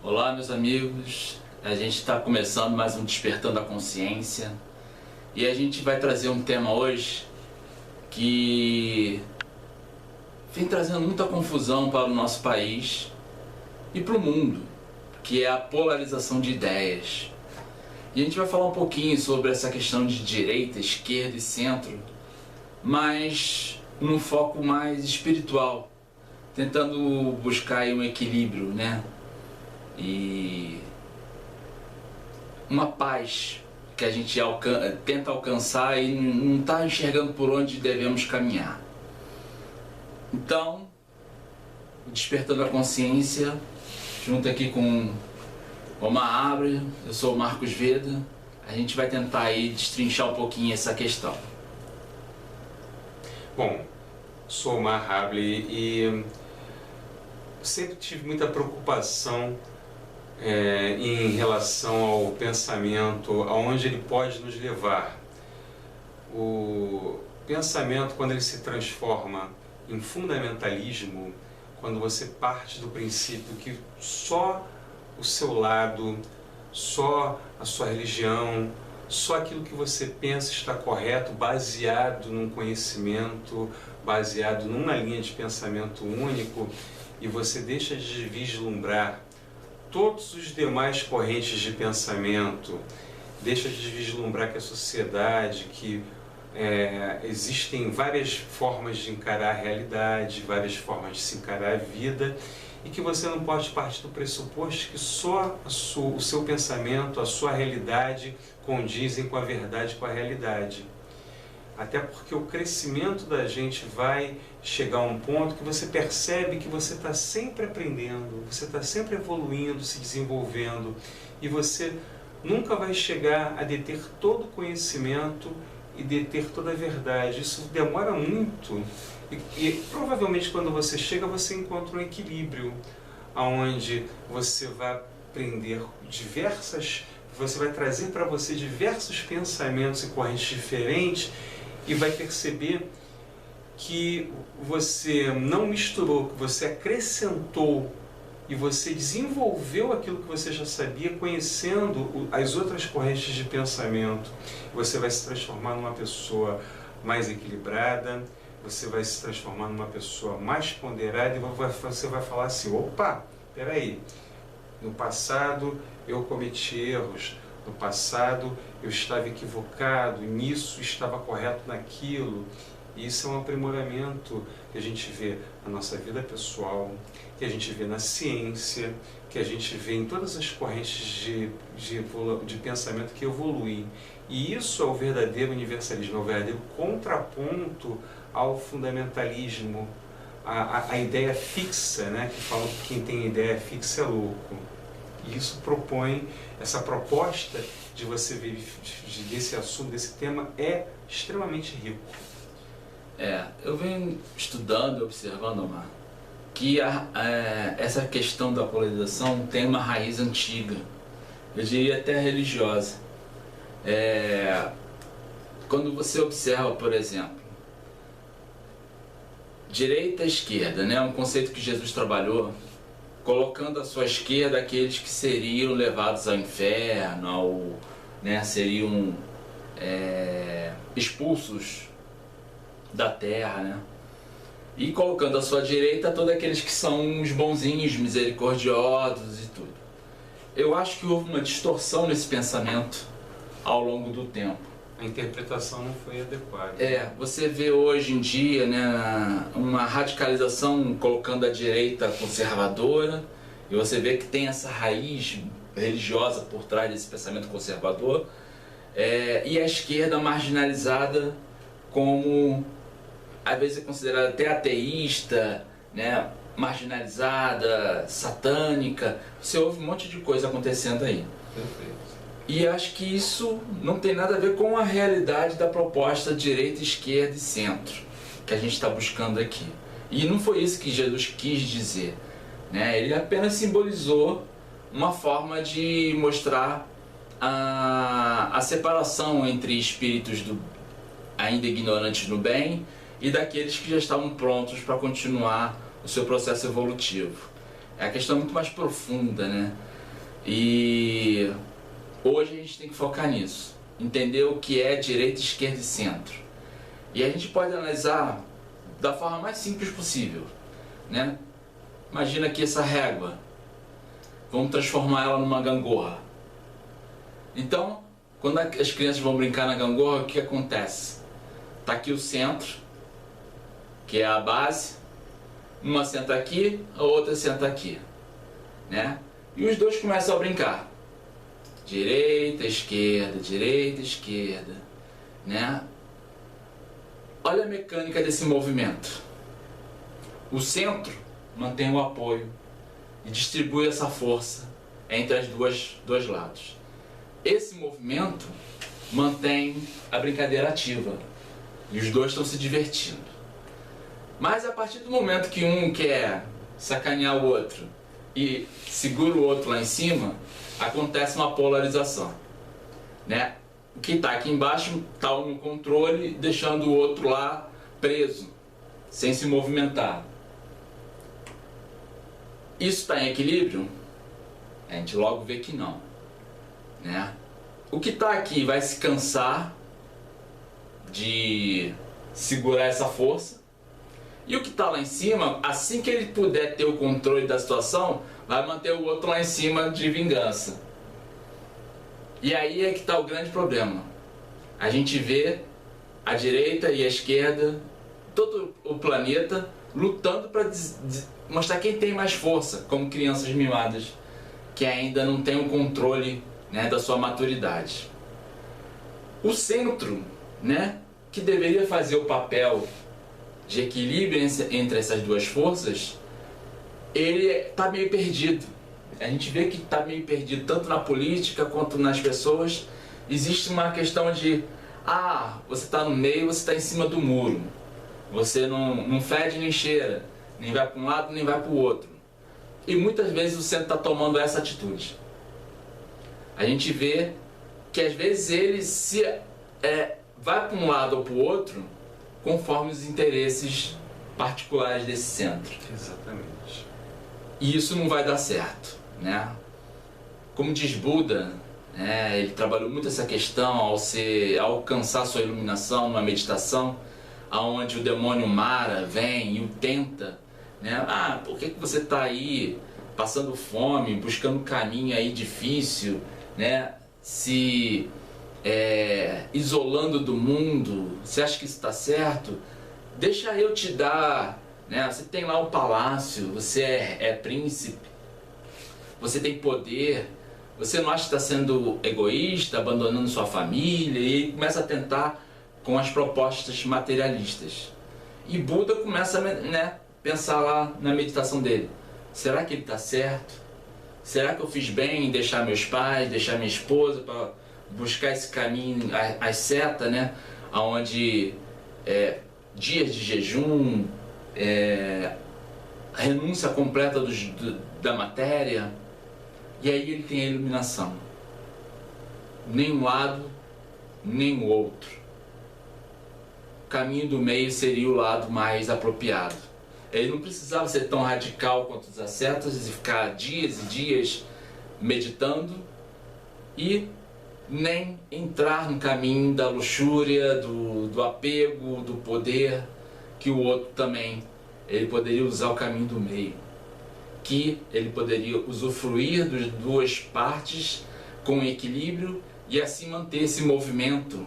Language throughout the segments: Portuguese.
Olá, meus amigos. A gente está começando mais um Despertando a Consciência e a gente vai trazer um tema hoje que vem trazendo muita confusão para o nosso país e para o mundo, que é a polarização de ideias. E a gente vai falar um pouquinho sobre essa questão de direita, esquerda e centro, mas num foco mais espiritual, tentando buscar aí um equilíbrio, né? E uma paz que a gente tenta alcançar e não está enxergando por onde devemos caminhar. Então, Despertando a Consciência, junto aqui com Omar Abre, eu sou o Marcos Veda, a gente vai tentar aí destrinchar um pouquinho essa questão. Bom, sou Omar Abre e sempre tive muita preocupação em relação ao pensamento, aonde ele pode nos levar. O pensamento, quando ele se transforma em fundamentalismo, quando você parte do princípio que só o seu lado, só a sua religião, só aquilo que você pensa está correto, baseado num conhecimento, baseado numa linha de pensamento único, e você deixa de vislumbrar todos os demais correntes de pensamento, deixa de vislumbrar que a sociedade, que existem várias formas de encarar a realidade, várias formas de se encarar a vida, e que você não pode partir do pressuposto que só o seu pensamento, a sua realidade condizem com a verdade, com a realidade. Até porque o crescimento da gente vai chegar a um ponto que você percebe que você está sempre aprendendo, você está sempre evoluindo, se desenvolvendo, e você nunca vai chegar a deter todo o conhecimento e deter toda a verdade. Isso demora muito e provavelmente quando você chega você encontra um equilíbrio onde você vai aprender você vai trazer para você diversos pensamentos e correntes diferentes e vai perceber que você não misturou, que você acrescentou e você desenvolveu aquilo que você já sabia conhecendo as outras correntes de pensamento. Você vai se transformar numa pessoa mais equilibrada, você vai se transformar numa pessoa mais ponderada e você vai falar assim, opa, peraí, no passado eu cometi erros, no passado eu estava equivocado, nisso estava correto naquilo. E isso é um aprimoramento que a gente vê na nossa vida pessoal, que a gente vê na ciência, que a gente vê em todas as correntes de pensamento que evoluem. E isso é o verdadeiro universalismo, é o verdadeiro contraponto ao fundamentalismo, a ideia fixa, né? Que fala que quem tem ideia fixa é louco. E isso propõe, essa proposta de você ver desse assunto, desse tema, é extremamente rico. Eu venho estudando, observando, Omar, que essa questão da polarização tem uma raiz antiga, eu diria até religiosa. Quando você observa, por exemplo, direita e esquerda, né, um conceito que Jesus trabalhou, colocando à sua esquerda aqueles que seriam levados ao inferno, seriam expulsos da terra, né? E colocando à sua direita todos aqueles que são os bonzinhos, misericordiosos e tudo. Eu acho que houve uma distorção nesse pensamento ao longo do tempo. A interpretação não foi adequada. Você vê hoje em dia, né, uma radicalização colocando a direita conservadora, e você vê que tem essa raiz religiosa por trás desse pensamento conservador, e a esquerda marginalizada como, às vezes é considerada até ateísta, né, marginalizada, satânica. Você ouve um monte de coisa acontecendo aí. Perfeito. E acho que isso não tem nada a ver com a realidade da proposta direita, esquerda e centro que a gente está buscando aqui. E não foi isso que Jesus quis dizer, né? Ele apenas simbolizou uma forma de mostrar a separação entre espíritos ainda ignorantes no bem e daqueles que já estavam prontos para continuar o seu processo evolutivo. É a questão muito mais profunda, né? E hoje a gente tem que focar nisso, entender o que é direita, esquerda e centro. E a gente pode analisar da forma mais simples possível, né? Imagina aqui essa régua, vamos transformar ela numa gangorra. Então, quando as crianças vão brincar na gangorra, o que acontece? Está aqui o centro, que é a base, uma senta aqui, a outra senta aqui, né? E os dois começam a brincar, direita, esquerda, né? Olha a mecânica desse movimento. O centro mantém o apoio e distribui essa força entre as dois lados. Esse movimento mantém a brincadeira ativa e os dois estão se divertindo. Mas a partir do momento que um quer sacanear o outro e segura o outro lá em cima, acontece uma polarização, né? O que está aqui embaixo está no controle, deixando o outro lá preso, sem se movimentar. Isso está em equilíbrio? A gente logo vê que não, né? O que está aqui vai se cansar de segurar essa força, e o que está lá em cima, assim que ele puder ter o controle da situação, vai manter o outro lá em cima de vingança. E aí é que está o grande problema. A gente vê a direita e a esquerda, todo o planeta, lutando para mostrar quem tem mais força, como crianças mimadas, que ainda não tem o controle, né, da sua maturidade. O centro, né, que deveria fazer o papel de equilíbrio entre essas duas forças, ele está meio perdido. A gente vê que está meio perdido tanto na política quanto nas pessoas. Existe uma questão de você está no meio, você está em cima do muro, você não fede nem cheira, nem vai para um lado nem vai para o outro. E muitas vezes o centro está tomando essa atitude. A gente vê que às vezes ele vai para um lado ou para o outro conforme os interesses particulares desse centro. Exatamente. E isso não vai dar certo, né? Como diz Buda, né, ele trabalhou muito essa questão ao alcançar sua iluminação numa meditação, aonde o demônio Mara vem e o tenta, né? Por que você está aí passando fome, buscando um caminho aí difícil, né? Se isolando do mundo, você acha que isso está certo? Deixa eu te dar, né? Você tem lá um palácio, você é príncipe, você tem poder, você não acha que está sendo egoísta, abandonando sua família, e começa a tentar com as propostas materialistas. E Buda começa a, né, pensar lá na meditação dele, será que ele está certo? Será que eu fiz bem em deixar meus pais, deixar minha esposa para buscar esse caminho, as setas, né? Onde dias de jejum, a renúncia completa da matéria, e aí ele tem a iluminação. Nem um lado, nem o outro. O caminho do meio seria o lado mais apropriado. Ele não precisava ser tão radical quanto os ascetas e ficar dias e dias meditando, e nem entrar no caminho da luxúria, do apego, do poder, que o outro também. Ele poderia usar o caminho do meio, que ele poderia usufruir das duas partes com equilíbrio e assim manter esse movimento,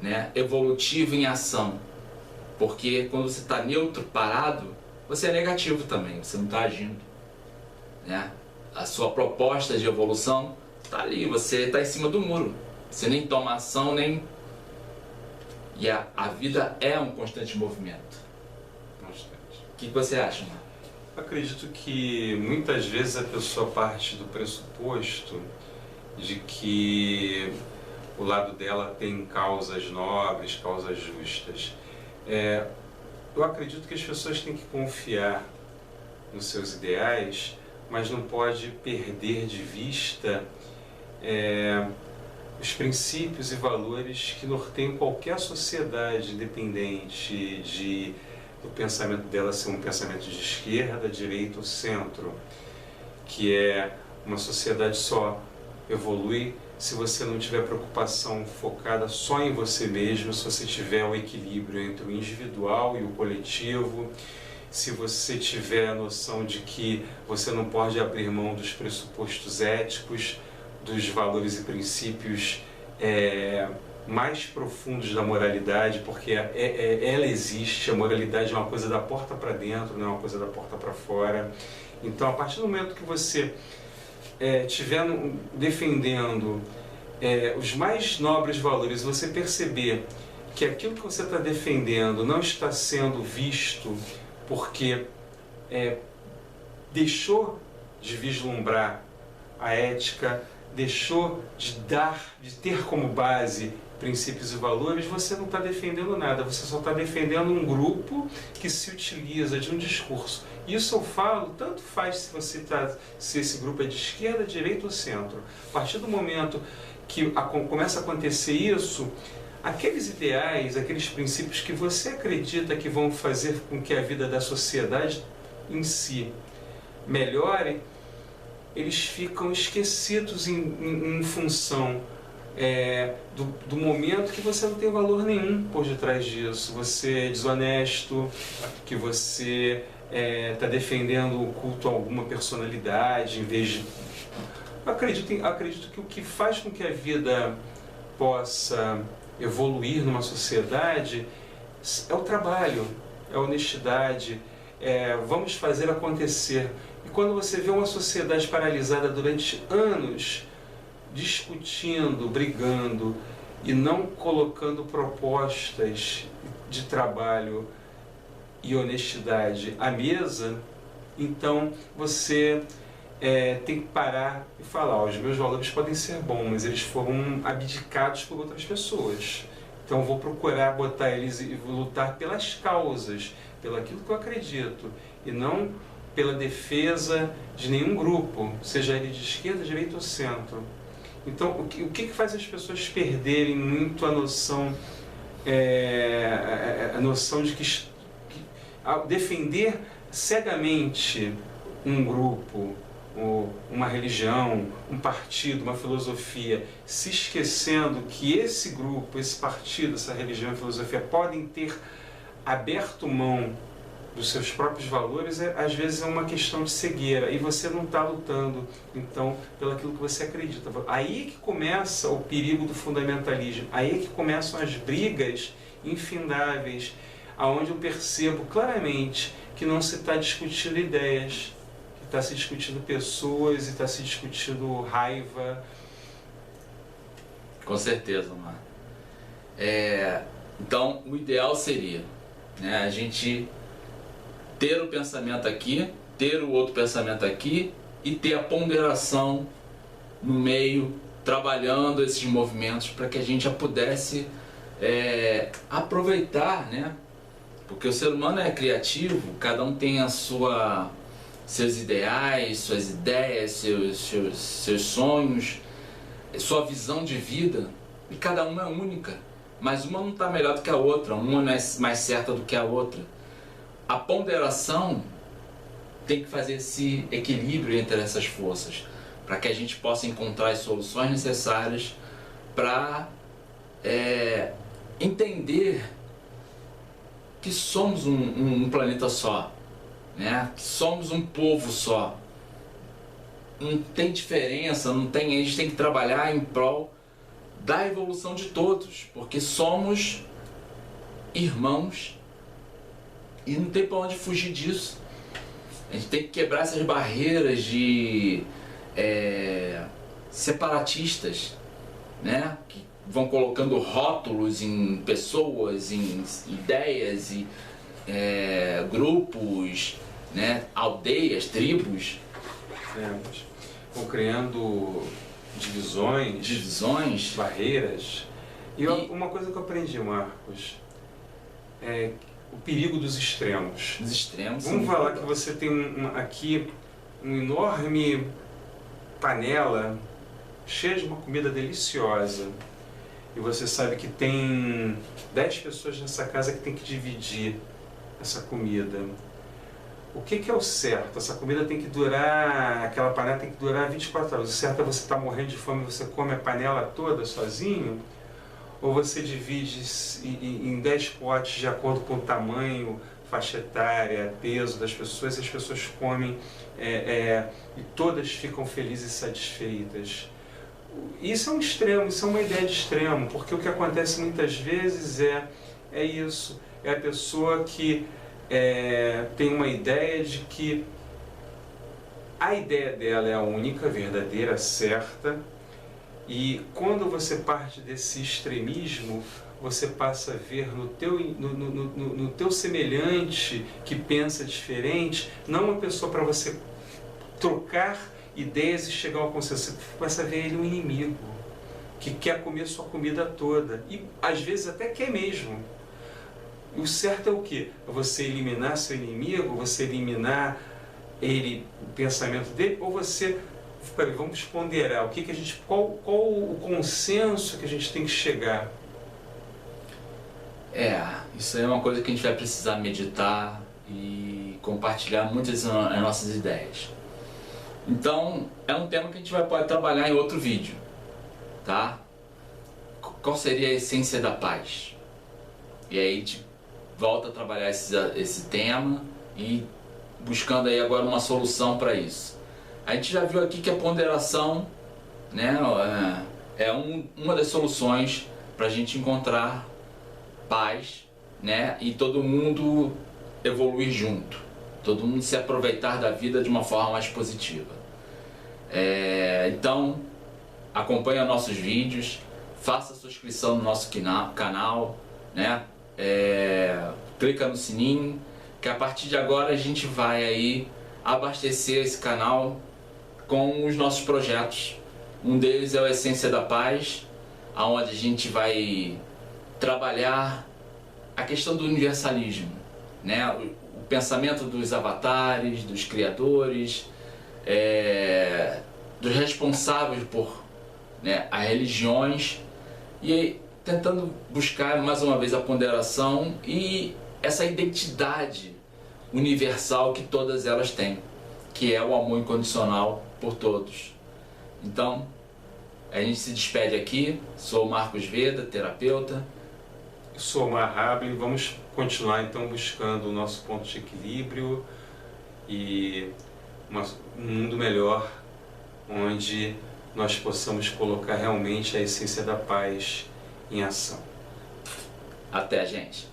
né, evolutivo em ação. Porque quando você está neutro, parado, você é negativo também, você não está agindo, né? A sua proposta de evolução está ali, você está em cima do muro, você nem toma ação, nem... E a vida é um constante movimento. Constante. O que você acha, Marco? Acredito que muitas vezes a pessoa parte do pressuposto de que o lado dela tem causas nobres, causas justas. Eu acredito que as pessoas têm que confiar nos seus ideais, mas não pode perder de vista os princípios e valores que norteiam qualquer sociedade, independente do pensamento dela ser um pensamento de esquerda, direita ou centro. que é uma sociedade só evolui se você não tiver preocupação focada só em você mesmo, se você tiver o equilíbrio entre o individual e o coletivo, se você tiver a noção de que você não pode abrir mão dos pressupostos éticos, dos valores e princípios mais profundos da moralidade, porque ela existe, a moralidade é uma coisa da porta para dentro, não é uma coisa da porta para fora. Então, a partir do momento que você estiver defendendo os mais nobres valores, você perceber que aquilo que você está defendendo não está sendo visto porque deixou de vislumbrar a ética, deixou de ter como base princípios e valores, você não está defendendo nada, você só está defendendo um grupo que se utiliza de um discurso. Isso eu falo, tanto faz se esse grupo é de esquerda, direita ou centro. A partir do momento que começa a acontecer isso, aqueles ideais, aqueles princípios que você acredita que vão fazer com que a vida da sociedade em si melhore, eles ficam esquecidos em função do momento que você não tem valor nenhum por detrás disso. Você é desonesto, que você está defendendo o culto a alguma personalidade, em vez de... Acredito que o que faz com que a vida possa evoluir numa sociedade é o trabalho, é a honestidade, vamos fazer acontecer. E quando você vê uma sociedade paralisada durante anos, discutindo, brigando e não colocando propostas de trabalho e honestidade à mesa, então você tem que parar e falar, os meus valores podem ser bons, mas eles foram abdicados por outras pessoas. Então vou procurar botar eles e vou lutar pelas causas, pelo aquilo que eu acredito, e não pela defesa de nenhum grupo, seja ele de esquerda, direita ou centro. Então, o que faz as pessoas perderem muito a noção de que ao defender cegamente um grupo, uma religião, um partido, uma filosofia, se esquecendo que esse grupo, esse partido, essa religião e filosofia podem ter aberto mão dos seus próprios valores, às vezes é uma questão de cegueira, e você não está lutando, então, pelo aquilo que você acredita. Aí que começa o perigo do fundamentalismo, aí que começam as brigas infindáveis, aonde eu percebo claramente que não se está discutindo ideias, que está se discutindo pessoas e está se discutindo raiva. Com certeza, Mar. Então, o ideal seria, a gente ter o pensamento aqui, ter o outro pensamento aqui e ter a ponderação no meio, trabalhando esses movimentos para que a gente já pudesse aproveitar, Porque o ser humano é criativo, cada um tem seus ideais, suas ideias, seus sonhos, sua visão de vida, e cada uma é única, mas uma não está melhor do que a outra, uma não é mais certa do que a outra. A ponderação tem que fazer esse equilíbrio entre essas forças, para que a gente possa encontrar as soluções necessárias para entender que somos um planeta só, que somos um povo só. Não tem diferença, a gente tem que trabalhar em prol da evolução de todos, porque somos irmãos e não tem para onde fugir disso. A gente tem que quebrar essas barreiras de separatistas, que vão colocando rótulos em pessoas, em ideias e grupos, aldeias, tribos. Vão criando divisões, barreiras. E uma coisa que eu aprendi, Marcos, é o perigo dos extremos. Os extremos. Vamos falar que você tem aqui uma enorme panela cheia de uma comida deliciosa, e você sabe que tem 10 pessoas nessa casa que tem que dividir essa comida. o que é o certo? Essa comida tem que durar, aquela panela tem que durar 24 horas. O certo é você estar morrendo de fome e você come a panela toda sozinho? Ou você divide em 10 potes de acordo com o tamanho, faixa etária, peso das pessoas, e as pessoas comem e todas ficam felizes e satisfeitas? Isso é um extremo, isso é uma ideia de extremo, porque o que acontece muitas vezes é isso, é a pessoa que tem uma ideia de que a ideia dela é a única, verdadeira, certa, e quando você parte desse extremismo, você passa a ver no teu semelhante que pensa diferente, não uma pessoa para você trocar ideias e chegar a um consenso. Você começa a ver ele um inimigo, que quer comer sua comida toda, e às vezes até quer mesmo. E o certo é o quê? É você eliminar seu inimigo, você eliminar o pensamento dele, ou você... Vamos ponderar qual o consenso que a gente tem que chegar. Isso aí é uma coisa que a gente vai precisar meditar e compartilhar muitas as nossas ideias. Então, é um tema que a gente pode trabalhar em outro vídeo, tá? Qual seria a essência da paz? E aí a gente volta a trabalhar esse tema e buscando aí agora uma solução para isso. A gente já viu aqui que a ponderação, né, uma das soluções para a gente encontrar paz, né, e todo mundo evoluir junto, todo mundo se aproveitar da vida de uma forma mais positiva. Então, acompanhe nossos vídeos, faça sua inscrição no nosso canal, né, clica no sininho, que a partir de agora a gente vai aí abastecer esse canal com os nossos projetos. Um deles é o Essência da Paz, onde a gente vai trabalhar a questão do universalismo, né? O pensamento dos avatares, dos criadores, dos responsáveis por, né, as religiões, e aí, tentando buscar mais uma vez a ponderação e essa identidade universal que todas elas têm, que é o amor incondicional por todos. Então, a gente se despede aqui. Sou o Marcos Veda, terapeuta. Eu sou o Omar Habli. Vamos continuar então buscando o nosso ponto de equilíbrio e um mundo melhor, onde nós possamos colocar realmente a essência da paz em ação. Até, gente!